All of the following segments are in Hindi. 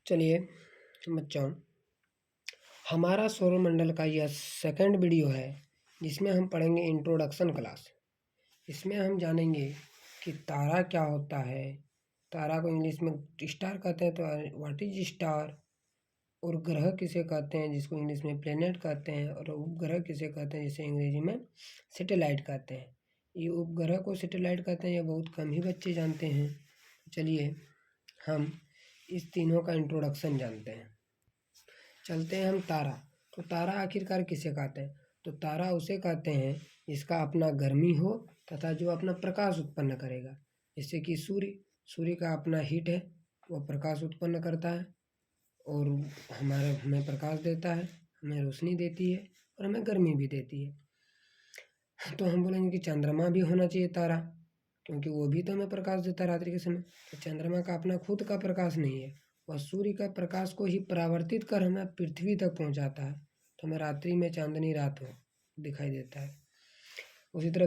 चलिए बच्चों, हमारा सौरमंडल का यह सेकंड वीडियो है जिसमें हम पढ़ेंगे इंट्रोडक्शन क्लास। इसमें हम जानेंगे कि तारा क्या होता है, तारा को इंग्लिश में स्टार कहते हैं तो व्हाट इज स्टार, और ग्रह किसे कहते हैं जिसको इंग्लिश में प्लेनेट कहते हैं, और उपग्रह किसे कहते हैं जिसे अंग्रेजी में सैटेलाइट कहते हैं। ये उपग्रह को सैटेलाइट कहते हैं, ये बहुत कम ही बच्चे जानते हैं। चलिए हम इस तीनों का इंट्रोडक्शन जानते हैं। चलते हैं हम तारा। तो तारा आखिरकार किसे कहते हैं? तो तारा उसे कहते हैं जिसका अपना गर्मी हो तथा जो अपना प्रकाश उत्पन्न करेगा। जैसे कि सूर्य का अपना हीट है, वह प्रकाश उत्पन्न करता है और हमें प्रकाश देता है, हमें रोशनी देती है और हमें गर्मी भी देती है। तो हम बोलेंगे कि चंद्रमा भी होना चाहिए तारा, क्योंकि वो भी तो हमें प्रकाश देता है रात्रि के समय। तो चंद्रमा का अपना खुद का प्रकाश नहीं है, वह सूर्य का प्रकाश को ही परावर्तित कर हमें पृथ्वी तक पहुंचाता है, तो हमें रात्रि में चांदनी रात हो दिखाई देता है। उसी तरह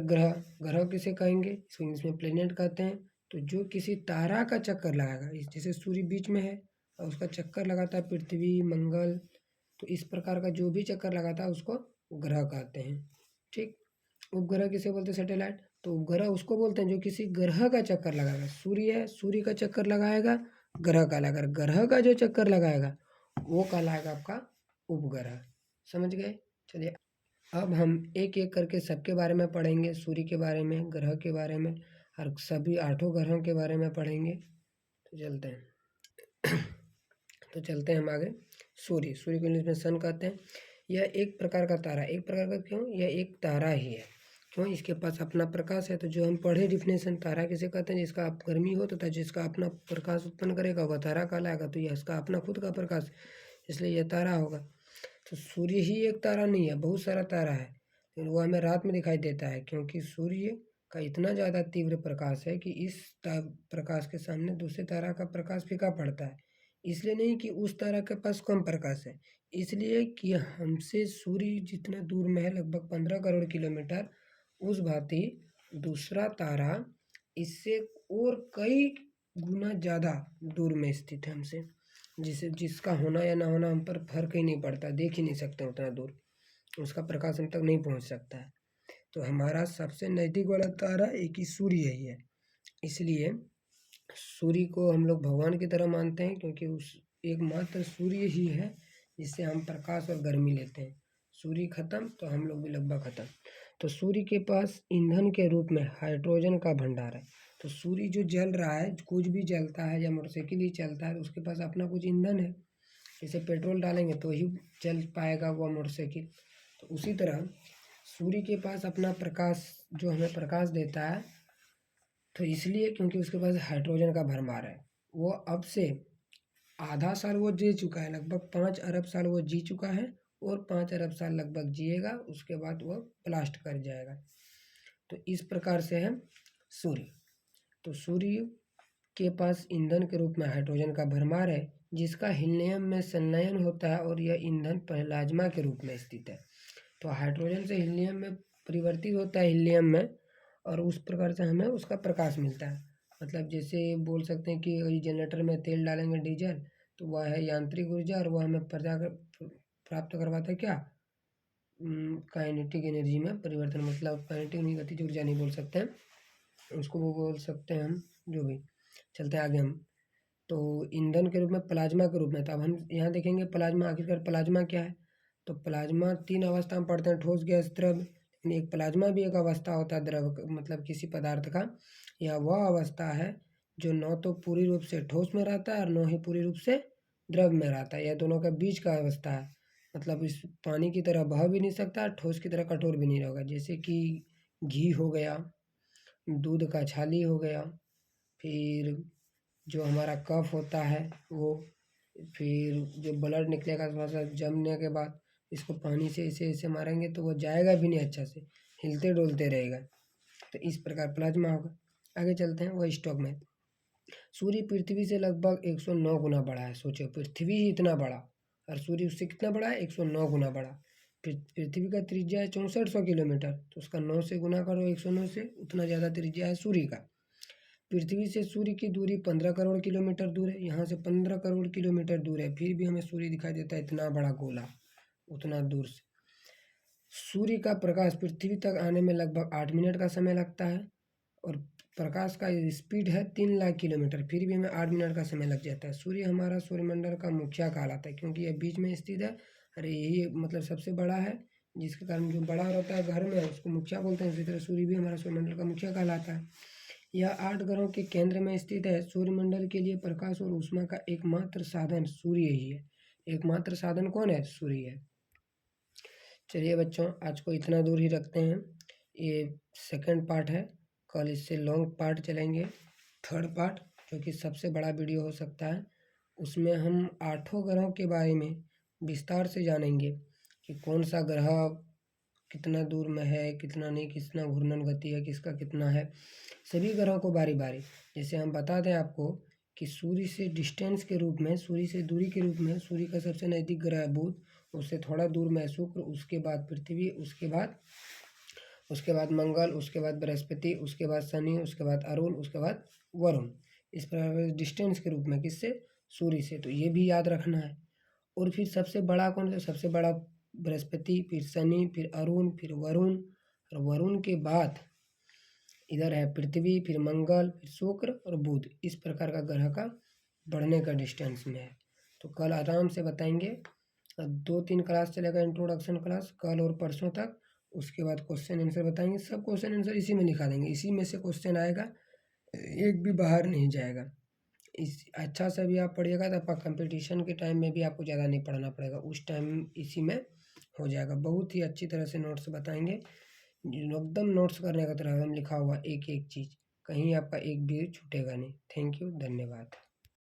ग्रह किसे कहेंगे? इसको इंग्लिश में प्लेनेट कहते हैं। तो जो किसी तारा का चक्कर लगाएगा, जैसे सूर्य बीच में है और उसका चक्कर लगाता है पृथ्वी, मंगल, तो इस प्रकार का जो भी चक्कर लगाता है उसको ग्रह कहते हैं। ठीक। उपग्रह किसे बोलते हैं? सैटेलाइट। तो उपग्रह उसको बोलते हैं जो किसी ग्रह का चक्कर लगाएगा। सूर्य है, सूर्य का चक्कर लगाएगा, ग्रह कहलाएगा। ग्रह का जो चक्कर लगाएगा वो कहलाएगा आपका उपग्रह। समझ गए? चलिए अब हम एक एक करके सबके बारे में पढ़ेंगे, सूर्य के बारे में, ग्रह के बारे में और सभी 8 ग्रहों के बारे में पढ़ेंगे। तो चलते हैं हम आगे। सूर्य को इंग्लिश में सन कहते हैं। यह एक प्रकार का तारा, एक प्रकार का क्यों? यह एक तारा ही है। क्यों? इसके पास अपना प्रकाश है। तो जो हम पढ़े डिफिनेशन, तारा किसे कहते हैं? जिसका आप गर्मी हो तथा जिसका अपना प्रकाश उत्पन्न करेगा वह तारा कहलाएगा। तो यह इसका अपना खुद का प्रकाश, इसलिए यह तारा होगा। तो सूर्य ही एक तारा नहीं है, बहुत सारा तारा है, लेकिन वो हमें रात में दिखाई देता है, क्योंकि सूर्य का इतना ज़्यादा तीव्र प्रकाश है कि इस प्रकाश के सामने दूसरे तारा का प्रकाश फीका पड़ता है। इसलिए नहीं कि उस तारा के पास कम प्रकाश है, इसलिए कि हमसे सूर्य जितना दूर में है, लगभग 15 करोड़ किलोमीटर, उस भांति दूसरा तारा इससे और कई गुना ज़्यादा दूर में स्थित है हमसे, जिसका होना या ना होना हम पर फर्क ही नहीं पड़ता, देख ही नहीं सकते उतना दूर, उसका प्रकाश हम तक नहीं पहुंच सकता है। तो हमारा सबसे नज़दीक वाला तारा एक ही सूर्य ही है। इसलिए सूर्य को हम लोग भगवान की तरह मानते हैं, क्योंकि उस एकमात्र सूर्य ही है जिससे हम प्रकाश और गर्मी लेते हैं। सूर्य खत्म तो हम लोग भी लगभग खत्म। तो सूर्य के पास ईंधन के रूप में हाइड्रोजन का भंडार है। तो सूर्य जो जल रहा है, कुछ भी जलता है या मोटरसाइकिल ही चलता है, तो उसके पास अपना कुछ ईंधन है। जैसे पेट्रोल डालेंगे तो ही चल पाएगा वह मोटरसाइकिल। तो उसी तरह सूर्य के पास अपना प्रकाश जो हमें प्रकाश देता है, तो इसलिए क्योंकि उसके पास हाइड्रोजन का भरमार है। वो अब से आधा साल वो जी चुका है, लगभग 5 अरब साल वो जी चुका है, और 5 अरब साल लगभग जिएगा, उसके बाद वह ब्लास्ट कर जाएगा। तो इस प्रकार से है सूर्य। तो सूर्य के पास ईंधन के रूप में हाइड्रोजन का भरमार है, जिसका हीलियम में संलयन होता है, और यह ईंधन प्लाज्मा के रूप में स्थित है। तो हाइड्रोजन से हीलियम में परिवर्तित होता है, हीलियम में, और उस प्रकार से हमें उसका प्रकाश मिलता है। मतलब जैसे बोल सकते हैं कि जनरेटर में तेल डालेंगे डीजल, तो वह है यांत्रिक ऊर्जा, और वह हमें प्राप्त करवाता है क्या? काइनेटिक एनर्जी में परिवर्तन। मतलब काइनेटिक नहीं, गतिज ऊर्जा नहीं बोल सकते हैं उसको, वो बोल सकते हैं हम, जो भी। चलते हैं आगे हम। तो ईंधन के रूप में, प्लाज्मा के रूप में, तो अब हम यहाँ देखेंगे प्लाज्मा, आखिरकार प्लाज्मा क्या है। तो प्लाज्मा 3 अवस्था में पढ़ते हैं, ठोस, गैस, द्रव। लेकिन एक प्लाज्मा भी एक अवस्था होता है द्रव, मतलब किसी पदार्थ का। यह वह अवस्था है जो न तो पूरी रूप से ठोस में रहता है और न ही पूरी रूप से द्रव में रहता है। यह दोनों का बीच का अवस्था है। मतलब इस पानी की तरह बह भी नहीं सकता, ठोस की तरह कठोर भी नहीं होगा। जैसे कि घी हो गया, दूध का छाली हो गया, फिर जो हमारा कफ होता है वो, फिर जो ब्लड निकलेगा थोड़ा सा जमने के बाद, इसको पानी से ऐसे ऐसे मारेंगे तो वो जाएगा भी नहीं अच्छा से, हिलते डोलते रहेगा। तो इस प्रकार प्लाज्मा होगा। आगे चलते हैं वो स्टॉक में। सूर्य पृथ्वी से लगभग 109 गुना बड़ा है। सोचो, पृथ्वी ही इतना बड़ा और सूर्य उससे कितना बड़ा है? 109 गुना बड़ा। पृथ्वी का त्रिज्या है 6400 किलोमीटर, तो उसका 9 से गुना करो 109 से, उतना ज़्यादा त्रिज्या है सूर्य का। पृथ्वी से सूर्य की दूरी 15 करोड़ किलोमीटर दूर है। यहाँ से 15 करोड़ किलोमीटर दूर है, फिर भी हमें सूर्य दिखाई देता है, इतना बड़ा गोला, उतना दूर से। सूर्य का प्रकाश पृथ्वी तक आने में लगभग 8 मिनट का समय लगता है और प्रकाश का स्पीड है 3 लाख किलोमीटर, फिर भी हमें 8 मिनट का समय लग जाता है। सूर्य हमारा सौरमंडल का मुखिया कहलाता है, क्योंकि यह बीच में स्थित है। अरे यही मतलब सबसे बड़ा है, जिसके कारण जो बड़ा होता है घर में उसको मुखिया बोलते हैं। इसी तरह सूर्य भी हमारा सौरमंडल का मुखिया कहलाता है। यह 8 ग्रहों के केंद्र में स्थित है। सूर्यमंडल के लिए प्रकाश और ऊष्मा का एकमात्र साधन सूर्य ही है। एकमात्र साधन कौन है? सूर्य है। चलिए बच्चों, आज को इतना दूर ही रखते हैं। ये सेकंड पार्ट है, कल इससे लॉन्ग पार्ट चलेंगे, थर्ड पार्ट, जो कि सबसे बड़ा वीडियो हो सकता है। उसमें हम 8 ग्रहों के बारे में विस्तार से जानेंगे कि कौन सा ग्रह कितना दूर में है, कितना नहीं, कितना घूर्णन गति है, किसका कितना है, सभी ग्रहों को बारी बारी। जैसे हम बता दें आपको कि सूर्य से डिस्टेंस के रूप में, सूर्य से दूरी के रूप में, सूर्य का सबसे नज़दीक ग्रह है बुध, उससे थोड़ा दूर में शुक्र, उसके बाद पृथ्वी, उसके बाद मंगल, उसके बाद बृहस्पति, उसके बाद शनि, उसके बाद अरुण, उसके बाद वरुण। इस प्रकार डिस्टेंस के रूप में किससे? सूर्य से। तो ये भी याद रखना है। और फिर सबसे बड़ा कौन सा? सबसे बड़ा बृहस्पति, फिर शनि, फिर अरुण, फिर वरुण, और वरुण के बाद इधर है पृथ्वी, फिर मंगल, फिर शुक्र और बुध। इस प्रकार का ग्रह का बढ़ने का डिस्टेंस में है। तो कल आराम से बताएंगे। 2-3 क्लास चलेगा, इंट्रोडक्शन क्लास, कल और परसों तक। उसके बाद क्वेश्चन आंसर बताएंगे। सब क्वेश्चन आंसर इसी में लिखा देंगे, इसी में से क्वेश्चन आएगा, एक भी बाहर नहीं जाएगा। इस अच्छा से भी आप पढ़िएगा तो आपका कंपटीशन के टाइम में भी आपको ज़्यादा नहीं पढ़ना पड़ेगा, उस टाइम इसी में हो जाएगा। बहुत ही अच्छी तरह से नोट्स बताएंगे, एकदम नोट्स करने का तरह हम लिखा हुआ एक एक चीज़, कहीं आपका एक भी छूटेगा नहीं। थैंक यू, धन्यवाद।